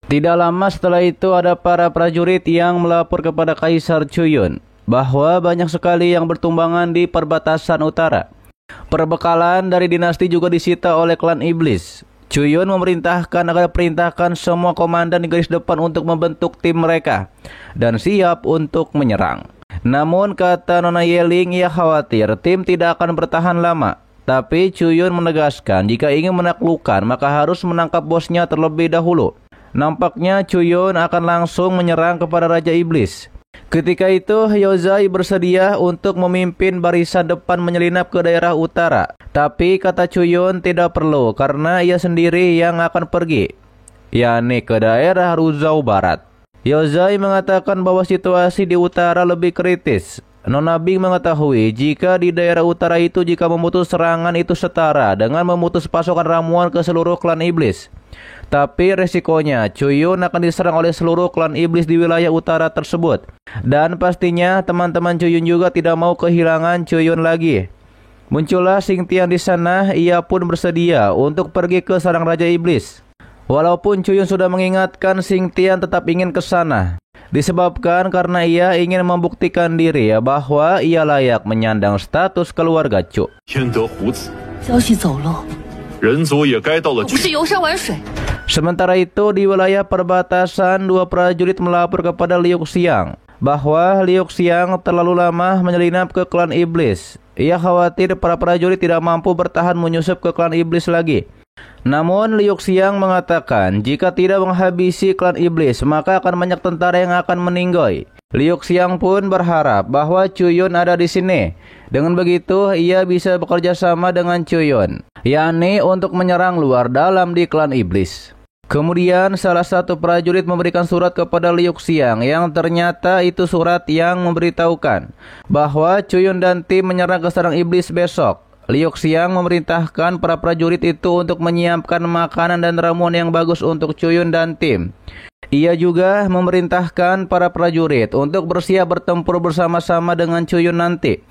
Tidak lama setelah itu ada para prajurit yang melapor kepada Kaisar Chuyun bahwa banyak sekali yang bertumbangan di perbatasan utara. Perbekalan dari dinasti juga disita oleh klan iblis. Chuyun memerintahkan agar perintahkan semua komandan di garis depan untuk membentuk tim mereka dan siap untuk menyerang. Namun kata Nona Yeling, ia khawatir tim tidak akan bertahan lama. Tapi Chuyun menegaskan jika ingin menaklukkan maka harus menangkap bosnya terlebih dahulu. Nampaknya Chuyun akan langsung menyerang kepada Raja Iblis. Ketika itu Yozai bersedia untuk memimpin barisan depan menyelinap ke daerah utara. Tapi kata Chuyun tidak perlu karena ia sendiri yang akan pergi, yakni ke daerah Ruzhou Barat. Yozai mengatakan bahwa situasi di utara lebih kritis. Nona Bing mengetahui jika di daerah utara itu jika memutus serangan itu setara dengan memutus pasokan ramuan ke seluruh klan iblis. Tapi resikonya Chuyun akan diserang oleh seluruh klan iblis di wilayah utara tersebut. Dan pastinya teman-teman Chuyun juga tidak mau kehilangan Chuyun lagi. Muncullah Xingtian di sana, ia pun bersedia untuk pergi ke sarang Raja Iblis. Walaupun Chuyun sudah mengingatkan, Xingtian tetap ingin ke sana. Disebabkan karena ia ingin membuktikan diri bahwa ia layak menyandang status keluarga Chu. Sementara itu di wilayah perbatasan, dua prajurit melapor kepada Liu Xiang bahwa Liu Xiang terlalu lama menyelinap ke klan iblis. Ia khawatir para prajurit tidak mampu bertahan menyusup ke klan iblis lagi. Namun Liu Xiang mengatakan jika tidak menghabisi klan iblis maka akan banyak tentara yang akan meninggoy. Liu Xiang pun berharap bahwa Chuyun ada di sini. Dengan begitu ia bisa bekerja sama dengan Chuyun, yakni untuk menyerang luar dalam di klan iblis. Kemudian salah satu prajurit memberikan surat kepada Liu Xiang yang ternyata itu surat yang memberitahukan bahwa Chuyun dan tim menyerang ke sarang iblis besok. Liu Xiang memerintahkan para prajurit itu untuk menyiapkan makanan dan ramuan yang bagus untuk Chuyun dan tim. Ia juga memerintahkan para prajurit untuk bersiap bertempur bersama-sama dengan Chuyun nanti.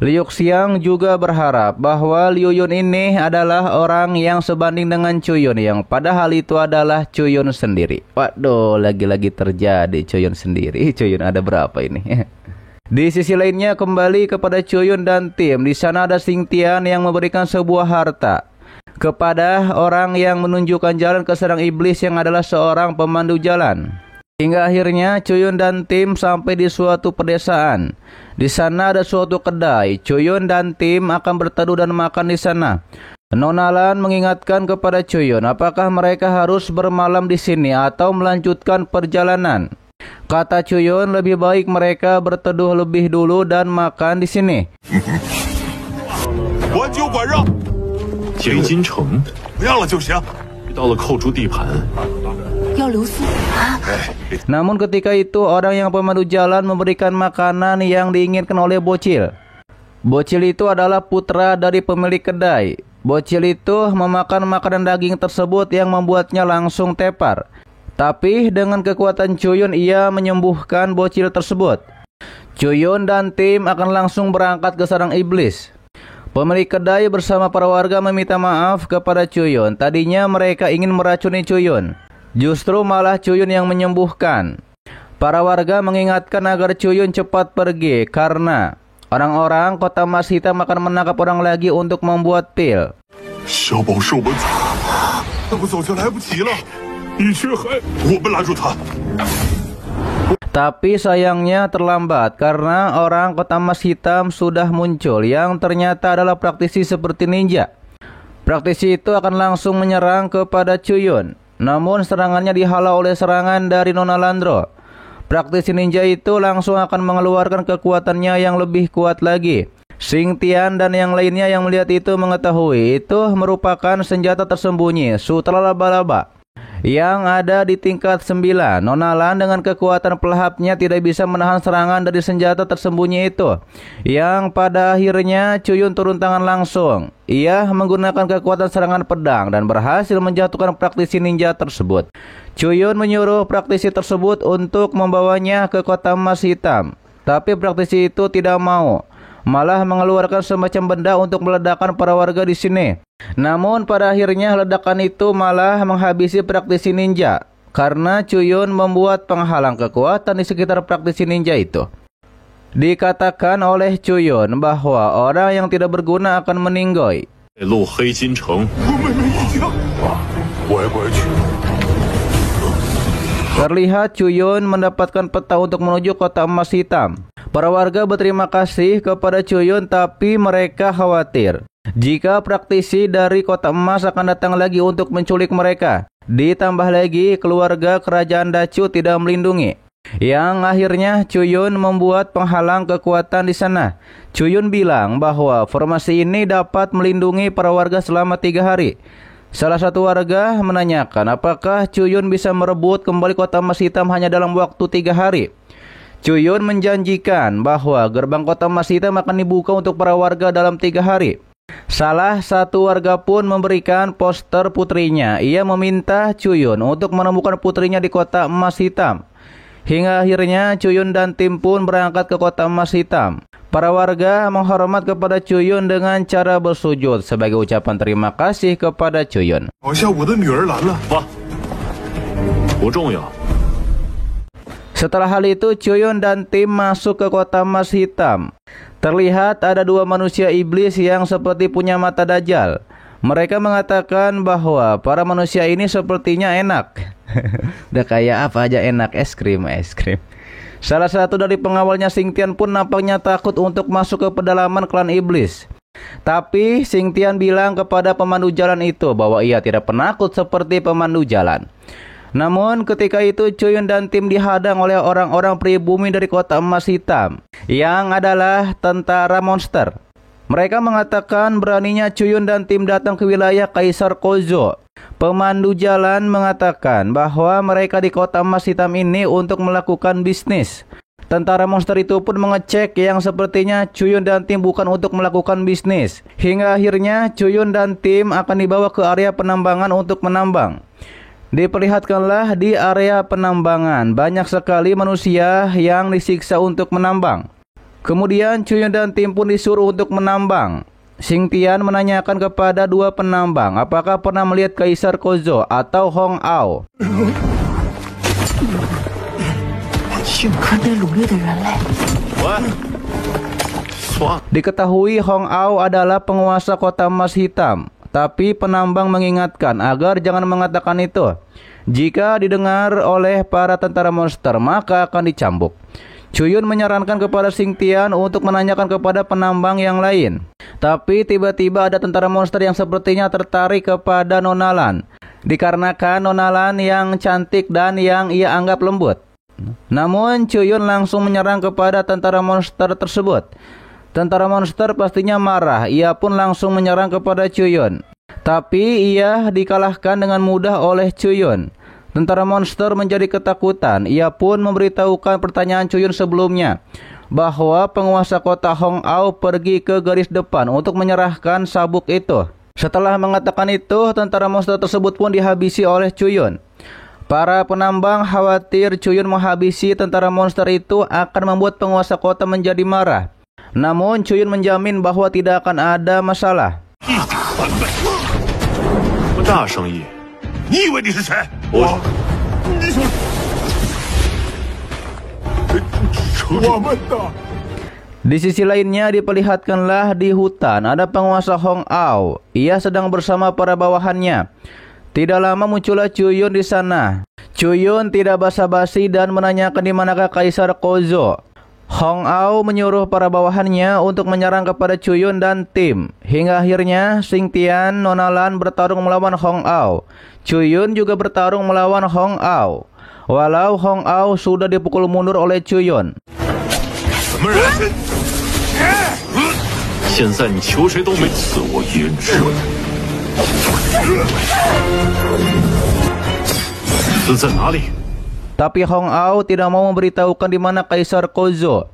Liu Xiang juga berharap bahwa Liu Yun ini adalah orang yang sebanding dengan Chuyun, yang padahal itu adalah Chuyun sendiri. Waduh, lagi-lagi terjadi Chuyun sendiri. Chuyun ada berapa ini? Di sisi lainnya kembali kepada Chuyun dan tim. Di sana ada Xingtian yang memberikan sebuah harta kepada orang yang menunjukkan jalan ke sarang iblis yang adalah seorang pemandu jalan. Hingga akhirnya Chuyun dan tim sampai di suatu pedesaan. Di sana ada suatu kedai. Chuyun dan tim akan berteduh dan makan di sana. Nona Lan mengingatkan kepada Chuyun apakah mereka harus bermalam di sini atau melanjutkan perjalanan. Kata Chuyun lebih baik mereka berteduh lebih dulu dan makan di sini. Namun ketika itu orang yang pemandu jalan memberikan makanan yang diinginkan oleh bocil. Bocil itu adalah putra dari pemilik kedai. Bocil itu memakan makanan daging tersebut yang membuatnya langsung tepar. Tapi dengan kekuatan Chuyun ia menyembuhkan bocil tersebut. Chuyun dan tim akan langsung berangkat ke sarang iblis. Pemilik kedai bersama para warga meminta maaf kepada Chuyun. Tadinya mereka ingin meracuni Chuyun. Justru malah Chuyun yang menyembuhkan. Para warga mengingatkan agar Chuyun cepat pergi karena orang-orang kota emas hitam akan menangkap orang lagi untuk membuat pil. Tapi sayangnya terlambat karena orang kota emas hitam sudah muncul yang ternyata adalah praktisi seperti ninja. Praktisi itu akan langsung menyerang kepada Chuyun. Namun serangannya dihalau oleh serangan dari Nona Landro. Praktisi ninja itu langsung akan mengeluarkan kekuatannya yang lebih kuat lagi. Xingtian dan yang lainnya yang melihat itu mengetahui itu merupakan senjata tersembunyi sutra laba-laba yang ada di tingkat 9. Nona Lan dengan kekuatan pelahapnya tidak bisa menahan serangan dari senjata tersembunyi itu, yang pada akhirnya Chuyun turun tangan langsung. Ia menggunakan kekuatan serangan pedang dan berhasil menjatuhkan praktisi ninja tersebut. Chuyun menyuruh praktisi tersebut untuk membawanya ke kota emas hitam, tapi praktisi itu tidak mau, malah mengeluarkan semacam benda untuk meledakkan para warga di sini. Namun pada akhirnya ledakan itu malah menghabisi praktisi ninja. karena Chuyun membuat penghalang kekuatan di sekitar praktisi ninja itu. Dikatakan oleh Chuyun bahwa orang yang tidak berguna akan meninggoy. Terlihat Chuyun mendapatkan peta untuk menuju kota emas hitam. Para warga berterima kasih kepada Chuyun, tapi mereka khawatir jika praktisi dari kota emas akan datang lagi untuk menculik mereka. Ditambah lagi keluarga kerajaan Dachu tidak melindungi. Yang akhirnya Chuyun membuat penghalang kekuatan di sana. Chuyun bilang bahwa formasi ini dapat melindungi para warga selama 3 hari. Salah satu warga menanyakan apakah Chuyun bisa merebut kembali kota emas hitam hanya dalam waktu 3 hari. Chuyun menjanjikan bahwa gerbang kota emas hitam akan dibuka untuk para warga dalam 3 hari. Salah satu warga pun memberikan poster putrinya. Ia meminta Chuyun untuk menemukan putrinya di kota emas hitam. Hingga akhirnya Chuyun dan tim pun berangkat ke kota emas hitam. Para warga menghormat kepada Chuyun dengan cara bersujud sebagai ucapan terima kasih kepada Chuyun. Setelah hal itu, Chuyun dan tim masuk ke kota emas hitam. Terlihat ada 2 manusia iblis yang seperti punya mata dajjal. Mereka mengatakan bahwa para manusia ini sepertinya enak. Udah kayak apa aja enak, es krim. Salah satu dari pengawalnya Xingtian pun nampaknya takut untuk masuk ke pedalaman klan iblis. Tapi Xingtian bilang kepada pemandu jalan itu bahwa ia tidak penakut seperti pemandu jalan. Namun ketika itu Chuyun dan tim dihadang oleh orang-orang pribumi dari kota emas hitam yang adalah tentara monster. Mereka mengatakan beraninya Chuyun dan tim datang ke wilayah Kaisar Kozo. Pemandu jalan mengatakan bahwa mereka di kota emas hitam ini untuk melakukan bisnis. Tentara monster itu pun mengecek yang sepertinya Chuyun dan tim bukan untuk melakukan bisnis. Hingga akhirnya Chuyun dan tim akan dibawa ke area penambangan untuk menambang. Diperlihatkanlah di area penambangan banyak sekali manusia yang disiksa untuk menambang. Kemudian Chuyun dan tim pun disuruh untuk menambang. Xingtian menanyakan kepada 2 penambang apakah pernah melihat Kaisar Kozo atau Hong Ao. Diketahui Hong Ao adalah penguasa kota emas hitam. Tapi penambang mengingatkan agar jangan mengatakan itu. Jika didengar oleh para tentara monster, maka akan dicambuk. Chuyun menyarankan kepada Xingtian untuk menanyakan kepada penambang yang lain. Tapi tiba-tiba ada tentara monster yang sepertinya tertarik kepada Nonalan. Dikarenakan Nonalan yang cantik dan yang ia anggap lembut. Namun Chuyun langsung menyerang kepada tentara monster tersebut. Tentara monster pastinya marah, ia pun langsung menyerang kepada Chuyun. Tapi ia dikalahkan dengan mudah oleh Chuyun. Tentara monster menjadi ketakutan, ia pun memberitahukan pertanyaan Chuyun sebelumnya, bahwa penguasa kota Hong Ao pergi ke garis depan untuk menyerahkan sabuk itu. Setelah mengatakan itu, tentara monster tersebut pun dihabisi oleh Chuyun. Para penambang khawatir Chuyun menghabisi tentara monster itu akan membuat penguasa kota menjadi marah. Namun Chuyun menjamin bahwa tidak akan ada masalah. Di sisi lainnya diperlihatkanlah di hutan ada penguasa Hong Ao. Ia sedang bersama para bawahannya. Tidak lama muncullah Chuyun di sana. Chuyun tidak basa-basi dan menanyakan di manakah Kaisar Kozo. Hong Ao menyuruh para bawahannya untuk menyerang kepada Chuyun dan tim. Hingga akhirnya Xingtian Nonalan bertarung melawan Hong Ao. Chuyun juga bertarung melawan Hong Ao. Walau Hong Ao sudah dipukul mundur oleh Chuyun. Tapi Hong Ao tidak mau memberitahukan di mana Kaisar Kozo.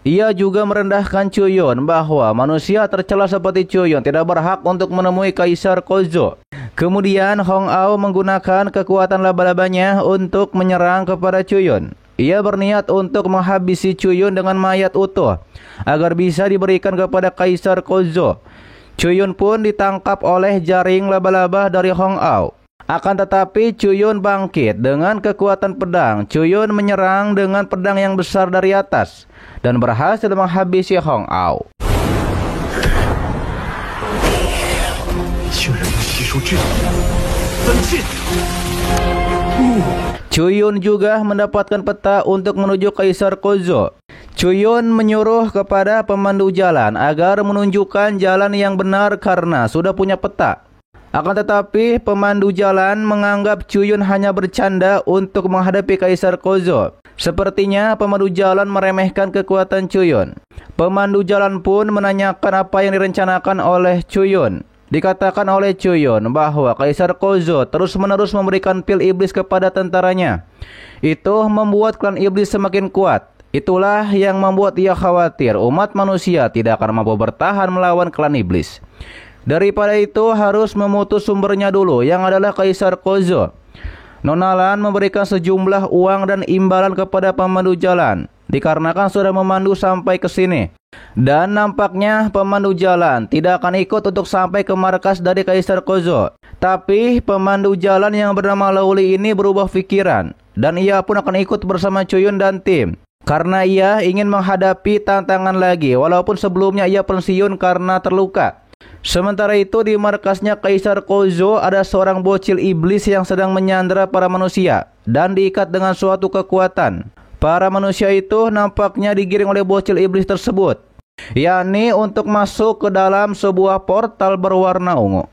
Ia juga merendahkan Chuyun bahwa manusia tercela seperti Chuyun tidak berhak untuk menemui Kaisar Kozo. Kemudian Hong Ao menggunakan kekuatan laba-labanya untuk menyerang kepada Chuyun. Ia berniat untuk menghabisi Chuyun dengan mayat utuh agar bisa diberikan kepada Kaisar Kozo. Chuyun pun ditangkap oleh jaring laba-laba dari Hong Ao. Akan tetapi Chuyun bangkit dengan kekuatan pedang. Chuyun menyerang dengan pedang yang besar dari atas dan berhasil menghabisi Hong Ao. Chuyun juga mendapatkan peta untuk menuju Kaisar Kozo. Chuyun menyuruh kepada pemandu jalan agar menunjukkan jalan yang benar karena sudah punya peta. Akan tetapi pemandu jalan menganggap Chuyun hanya bercanda untuk menghadapi Kaisar Kozo. Sepertinya pemandu jalan meremehkan kekuatan Chuyun. Pemandu jalan pun menanyakan apa yang direncanakan oleh Chuyun. Dikatakan oleh Chuyun bahwa Kaisar Kozo terus-menerus memberikan pil iblis kepada tentaranya. Itu membuat klan iblis semakin kuat. Itulah yang membuat ia khawatir umat manusia tidak akan mampu bertahan melawan klan iblis. Daripada itu harus memutus sumbernya dulu, yang adalah Kaisar Kozo. Nona Lan memberikan sejumlah uang dan imbalan kepada pemandu jalan, dikarenakan sudah memandu sampai ke sini. Dan nampaknya pemandu jalan tidak akan ikut untuk sampai ke markas dari Kaisar Kozo. Tapi pemandu jalan yang bernama Lauli ini berubah pikiran, dan ia pun akan ikut bersama Chuyun dan tim. Karena ia ingin menghadapi tantangan lagi, walaupun sebelumnya ia pensiun karena terluka. Sementara itu di markasnya Kaisar Kozo ada seorang bocil iblis yang sedang menyandera para manusia dan diikat dengan suatu kekuatan. Para manusia itu nampaknya digiring oleh bocil iblis tersebut, yakni untuk masuk ke dalam sebuah portal berwarna ungu.